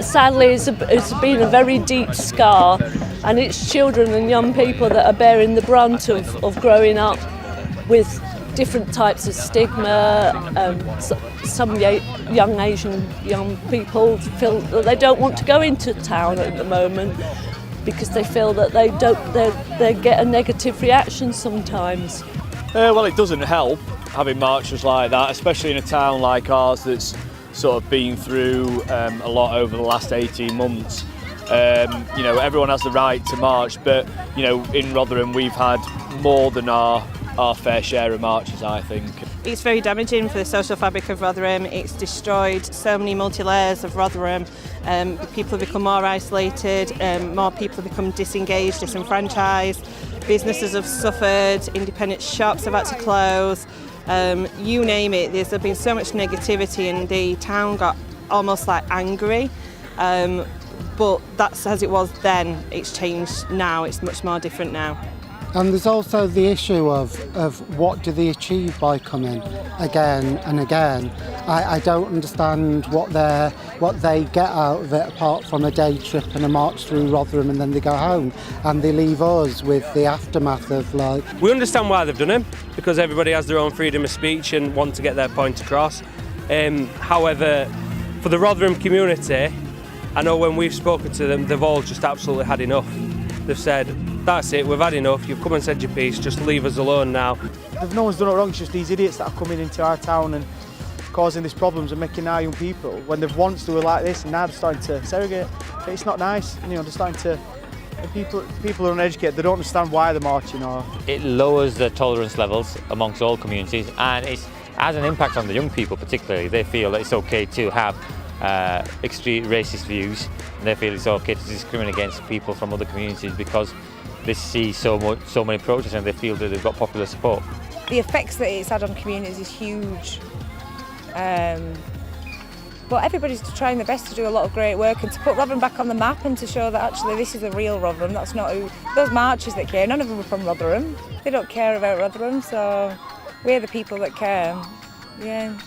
sadly it's been a very deep scar, and it's children and young people that are bearing the brunt of growing up with different types of stigma. Some young Asian young people feel that they don't want to go into town at the moment because they feel that they get a negative reaction sometimes. Well, it doesn't help having marches like that, especially in a town like ours that's sort of been through a lot over the last 18 months. You know, everyone has the right to march, but you know, in Rotherham we've had more than our fair share of marches, I think. It's very damaging for the social fabric of Rotherham. It's destroyed so many multi-layers of Rotherham. People have become more isolated, more people have become disengaged, disenfranchised. Businesses have suffered, independent shops have had to close. You name it, there's been so much negativity and the town got almost like angry. But that's as it was then. It's changed now, it's much more different now. And there's also the issue of what do they achieve by coming again and again. I don't understand what they get out of it apart from a day trip and a march through Rotherham, and then they go home and they leave us with the aftermath of like... We understand why they've done it, because everybody has their own freedom of speech and want to get their point across. However, for the Rotherham community, I know when we've spoken to them, they've all just absolutely had enough. They've said, that's it, we've had enough, you've come and said your piece, just leave us alone now. No one's done it wrong, it's just these idiots that are coming into our town and causing these problems and making our young people, when they've once they were like this and now they're starting to segregate. It's not nice, you know, they're starting to... People are uneducated, they don't understand why they're marching or... It lowers the tolerance levels amongst all communities, and it has an impact on the young people particularly. They feel that it's okay to have extreme racist views, and they feel it's okay to discriminate against people from other communities because they see so many protests and they feel that they've got popular support. The effects that it's had on communities is huge. But everybody's trying their best to do a lot of great work and to put Rotherham back on the map and to show that actually this is the real Rotherham. That's not who... Those marches that came, none of them were from Rotherham. They don't care about Rotherham, so we're the people that care. Yeah.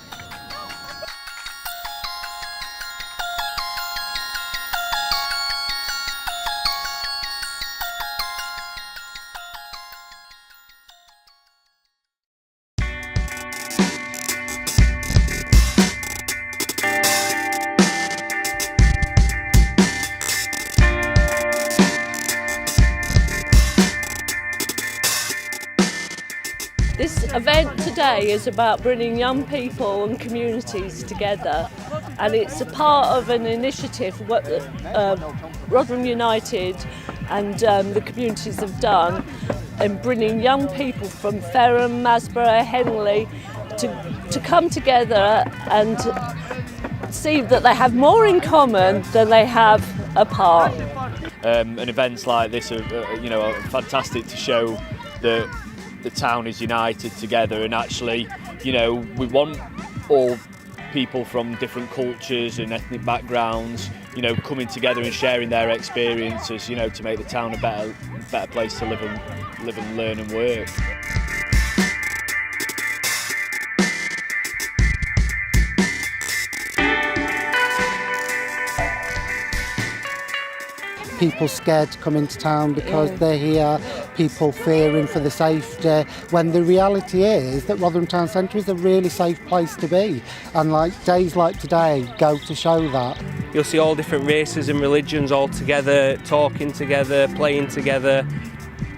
This event today is about bringing young people and communities together, and it's a part of an initiative what Rotherham United and the communities have done in bringing young people from Ferham, Masborough, Henley to come together and see that they have more in common than they have apart. And events like this are, you know, are fantastic to show that the town is united together, and actually, you know, we want all people from different cultures and ethnic backgrounds, you know, coming together and sharing their experiences, you know, to make the town a better place to live and learn and work. People scared to come into town because they're here, people fearing for the safety, when the reality is that Rotherham Town Centre is a really safe place to be, and like days like today go to show that. You'll see all different races and religions all together, talking together, playing together.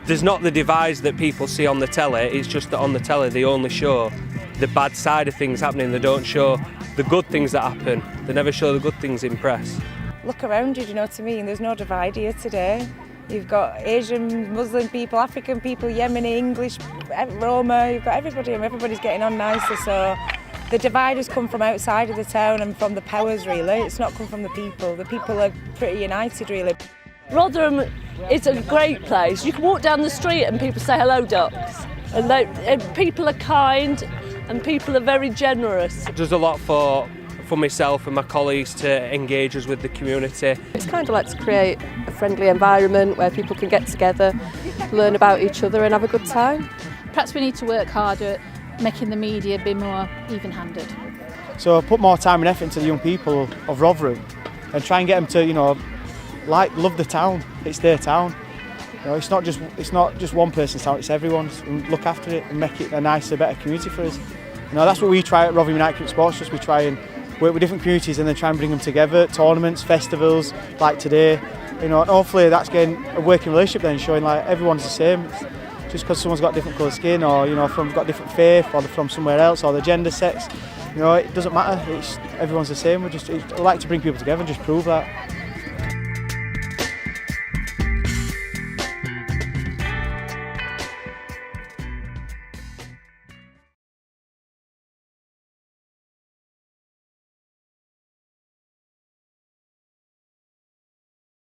There's not the divides that people see on the telly, it's just that on the telly they only show the bad side of things happening, they don't show the good things that happen, they never show the good things in press. Look around you, do you know what I mean? There's no divide here today. You've got Asian, Muslim people, African people, Yemeni, English, Roma, you've got everybody, and everybody's getting on nicely. So the divide has come from outside of the town and from the powers, really. It's not come from the people. The people are pretty united, really. Rotherham is a great place. You can walk down the street and people say hello, ducks. And people are kind and people are very generous. There's a lot for myself and my colleagues to engage us with the community. It's kind of like to create a friendly environment where people can get together, learn about each other and have a good time. Perhaps we need to work harder at making the media be more even-handed. So put more time and effort into the young people of Rotherham and try and get them to, you know, love the town. It's their town. You know, it's not just one person's town, it's everyone's. And look after it and make it a nicer, better community for us. You know, that's what we try at Rotherham United Sports Trust. We try and work with different communities and then try and bring them together, tournaments, festivals like today. You know, and hopefully that's getting a working relationship then, showing like everyone's the same. Just because someone's got different colour skin, or you know, got different faith, or they're from somewhere else, or their gender, sex, you know, it doesn't matter. Everyone's the same. I like to bring people together and just prove that.